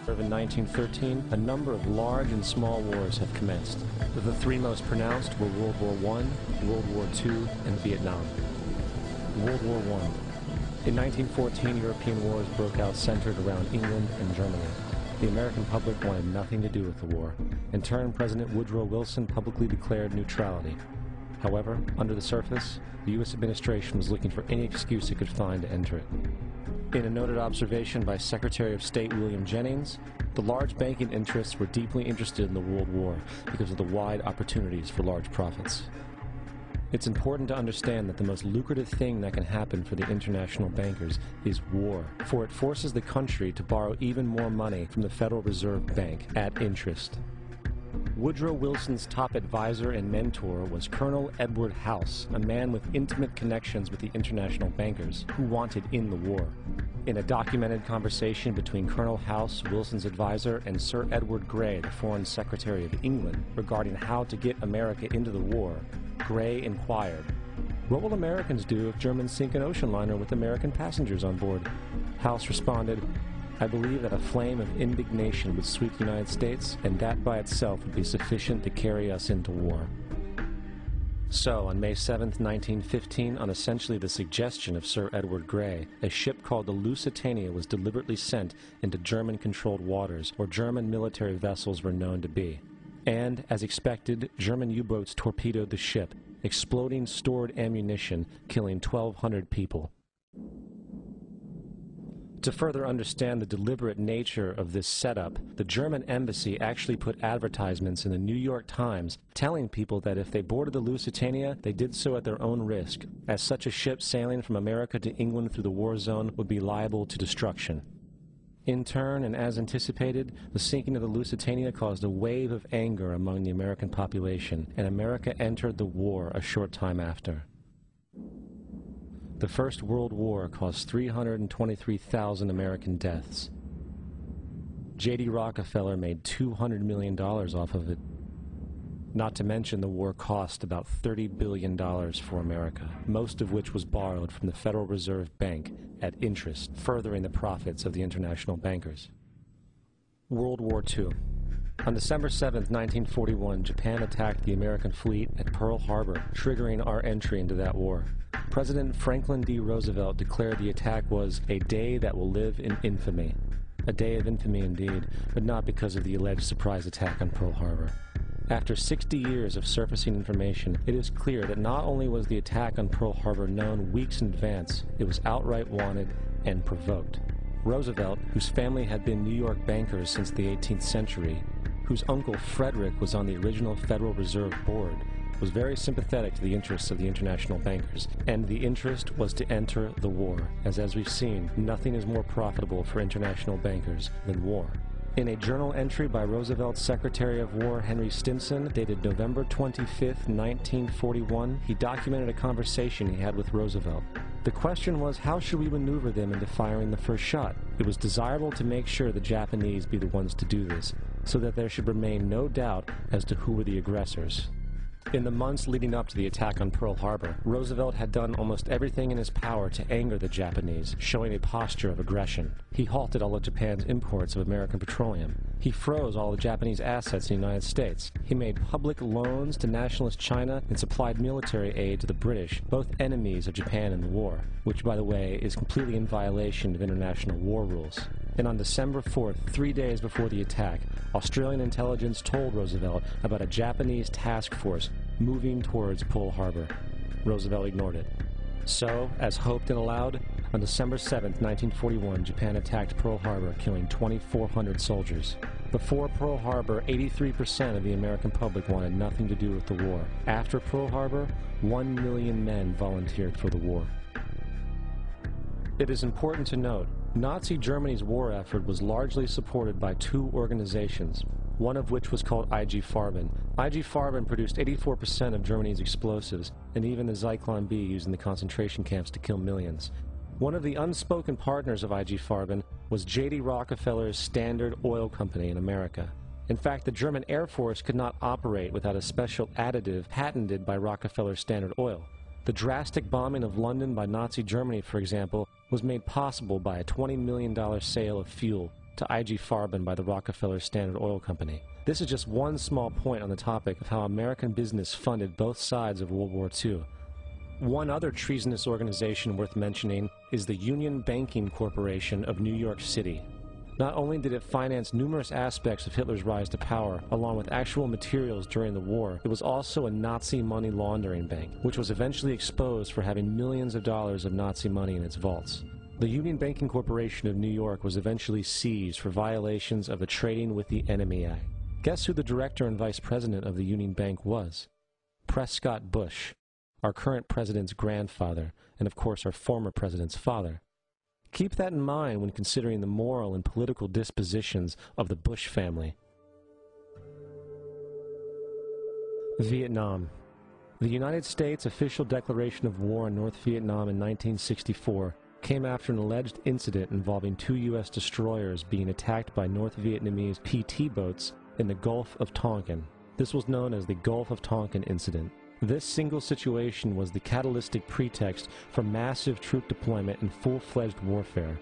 In 1913, a number of large and small wars have commenced. The three most pronounced were World War I, World War II, and Vietnam. World War I. In 1914, European wars broke out centered around England and Germany. The American public wanted nothing to do with the war. In turn, President Woodrow Wilson publicly declared neutrality. However, under the surface, the U.S. administration was looking for any excuse it could find to enter it. In a noted observation by Secretary of State William Jennings, the large banking interests were deeply interested in the World War because of the wide opportunities for large profits. It's important to understand that the most lucrative thing that can happen for the international bankers is war, for it forces the country to borrow even more money from the Federal Reserve Bank at interest. Woodrow Wilson's top advisor and mentor was Colonel Edward House, a man with intimate connections with the international bankers who wanted in the war. In a documented conversation between Colonel House, Wilson's advisor, and Sir Edward Grey, the Foreign Secretary of England, regarding how to get America into the war, Grey inquired, "What will Americans do if Germans sink an ocean liner with American passengers on board?" House responded, "I believe that a flame of indignation would sweep the United States, and that by itself would be sufficient to carry us into war." So, on May 7, 1915, on essentially the suggestion of Sir Edward Grey, a ship called the Lusitania was deliberately sent into German-controlled waters, where German military vessels were known to be. And, as expected, German U-boats torpedoed the ship, exploding stored ammunition, killing 1,200 people. To further understand the deliberate nature of this setup, the German embassy actually put advertisements in the New York Times telling people that if they boarded the Lusitania, they did so at their own risk, as such a ship sailing from America to England through the war zone would be liable to destruction. In turn, and as anticipated, the sinking of the Lusitania caused a wave of anger among the American population, and America entered the war a short time after. The First World War caused 323,000 American deaths. J.D. Rockefeller made $200 million off of it. Not to mention the war cost about $30 billion for America, most of which was borrowed from the Federal Reserve Bank at interest, furthering the profits of the international bankers. World War II. On December 7, 1941, Japan attacked the American fleet at Pearl Harbor, triggering our entry into that war. President Franklin D. Roosevelt declared the attack was a day that will live in infamy. A day of infamy indeed, but not because of the alleged surprise attack on Pearl Harbor. After 60 years of surfacing information, it is clear that not only was the attack on Pearl Harbor known weeks in advance, it was outright wanted and provoked. Roosevelt, whose family had been New York bankers since the 18th century, whose uncle Frederick was on the original Federal Reserve Board, was very sympathetic to the interests of the international bankers, and the interest was to enter the war, as we've seen, nothing is more profitable for international bankers than war. In a journal entry by Roosevelt's Secretary of War Henry Stimson, dated November 25, 1941, he documented a conversation he had with Roosevelt. The question was, how should we maneuver them into firing the first shot? It was desirable to make sure the Japanese be the ones to do this, so that there should remain no doubt as to who were the aggressors. In the months leading up to the attack on Pearl Harbor, Roosevelt had done almost everything in his power to anger the Japanese, showing a posture of aggression. He halted all of Japan's imports of American petroleum. He froze all the Japanese assets in the United States. He made public loans to nationalist China and supplied military aid to the British, both enemies of Japan in the war, which, by the way, is completely in violation of international war rules. And on December 4th, 3 days before the attack, Australian intelligence told Roosevelt about a Japanese task force moving towards Pearl Harbor. Roosevelt ignored it. So, as hoped and allowed, on December 7, 1941, Japan attacked Pearl Harbor, killing 2,400 soldiers. Before Pearl Harbor, 83% of the American public wanted nothing to do with the war. After Pearl Harbor, 1 million men volunteered for the war. It is important to note, Nazi Germany's war effort was largely supported by two organizations, one of which was called IG Farben. IG Farben produced 84% of Germany's explosives, and even the Zyklon B used in the concentration camps to kill millions. One of the unspoken partners of IG Farben was J.D. Rockefeller's Standard Oil Company in America. In fact, the German Air Force could not operate without a special additive patented by Rockefeller's Standard Oil. The drastic bombing of London by Nazi Germany, for example, was made possible by a $20 million sale of fuel, to IG Farben by the Rockefeller Standard Oil Company. This is just one small point on the topic of how American business funded both sides of World War II. One other treasonous organization worth mentioning is the Union Banking Corporation of New York City. Not only did it finance numerous aspects of Hitler's rise to power, along with actual materials during the war, it was also a Nazi money laundering bank, which was eventually exposed for having millions of dollars of Nazi money in its vaults. The Union Banking Corporation of New York was eventually seized for violations of the Trading with the Enemy Act. Guess who the director and vice president of the Union Bank was? Prescott Bush, our current president's grandfather, and of course our former president's father. Keep that in mind when considering the moral and political dispositions of the Bush family. Vietnam. The United States' official declaration of war on North Vietnam in 1964 came after an alleged incident involving 2 U.S. destroyers being attacked by North Vietnamese PT boats in the Gulf of Tonkin. This was known as the Gulf of Tonkin incident. This single situation was the catalytic pretext for massive troop deployment and full-fledged warfare.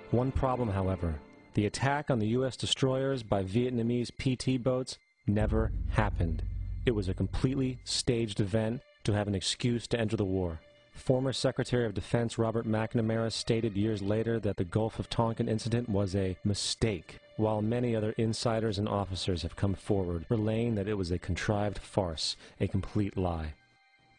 One problem, however, the attack on the U.S. destroyers by Vietnamese PT boats never happened. It was a completely staged event to have an excuse to enter the war. Former Secretary of Defense Robert McNamara stated years later that the Gulf of Tonkin incident was a mistake, while many other insiders and officers have come forward, relaying that it was a contrived farce, a complete lie.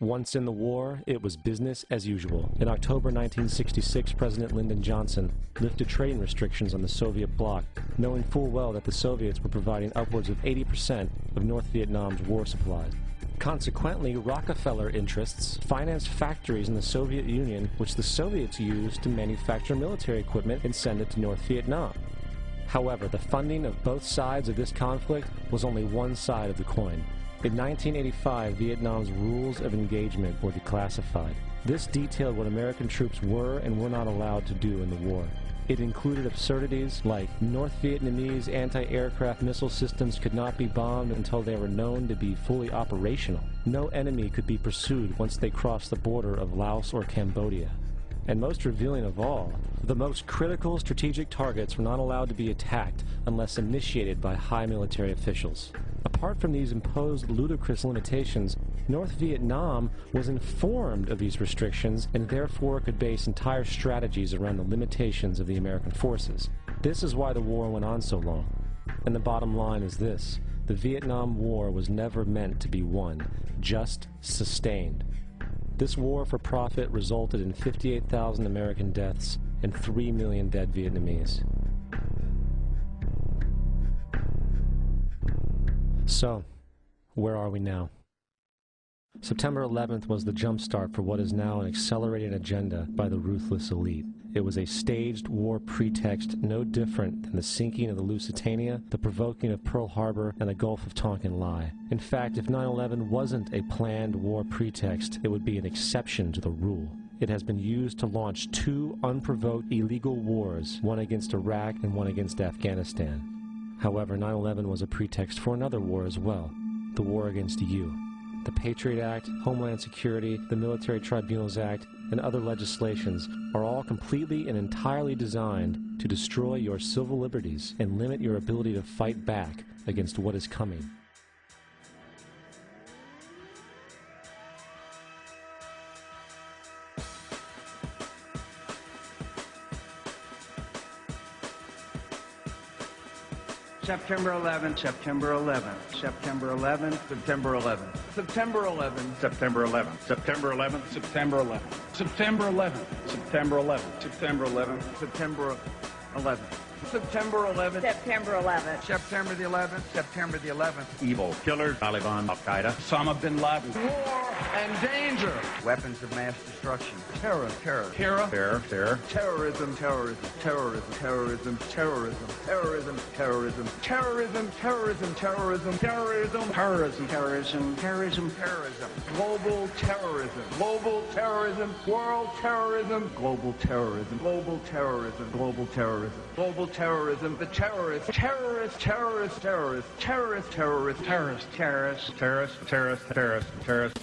Once in the war, it was business as usual. In October 1966, President Lyndon Johnson lifted trading restrictions on the Soviet bloc, knowing full well that the Soviets were providing upwards of 80% of North Vietnam's war supplies. Consequently, Rockefeller interests financed factories in the Soviet Union, which the Soviets used to manufacture military equipment and send it to North Vietnam. However, the funding of both sides of this conflict was only one side of the coin. In 1985, Vietnam's rules of engagement were declassified. This detailed what American troops were and were not allowed to do in the war. It included absurdities like North Vietnamese anti-aircraft missile systems could not be bombed until they were known to be fully operational. No enemy could be pursued once they crossed the border of Laos or Cambodia. And most revealing of all, the most critical strategic targets were not allowed to be attacked unless initiated by high military officials. Apart from these imposed ludicrous limitations, North Vietnam was informed of these restrictions and therefore could base entire strategies around the limitations of the American forces. This is why the war went on so long. And the bottom line is this: the Vietnam War was never meant to be won, just sustained. This war for profit resulted in 58,000 American deaths and 3 million dead Vietnamese. So, where are we now? September 11th was the jumpstart for what is now an accelerated agenda by the ruthless elite. It was a staged war pretext no different than the sinking of the Lusitania, the provoking of Pearl Harbor, and the Gulf of Tonkin lie. In fact, if 9/11 wasn't a planned war pretext, it would be an exception to the rule. It has been used to launch 2 unprovoked illegal wars, one against Iraq and one against Afghanistan. However, 9/11 was a pretext for another war as well, the war against you. The Patriot Act, Homeland Security, the Military Tribunals Act, and other legislations are all completely and entirely designed to destroy your civil liberties and limit your ability to fight back against what is coming. September 11, September 11, September 11, September 11, September 11, September 11, September 11, September 11, September 11, September 11, September 11, September 11, September 11, September 11th. September the 11th, September the 11th. Evil killers, Taliban, Al-Qaeda, Osama bin Laden. War and danger. Weapons of mass destruction. Terror, terror. terror, Terrorism, terrorism, terrorism, terrorism, terrorism, terrorism, terrorism, terrorism, terrorism, terrorism, terrorism, terrorism, terrorism, terrorism, terrorism, global terrorism, global terrorism, world terrorism, global terrorism, global terrorism, global terrorism, global terrorism, the terrorists, terrorists, terrorists, terrorists, terrorists, terrorists, terrorists, terrorists, terrorists, terrorists, terrorists, terrorists.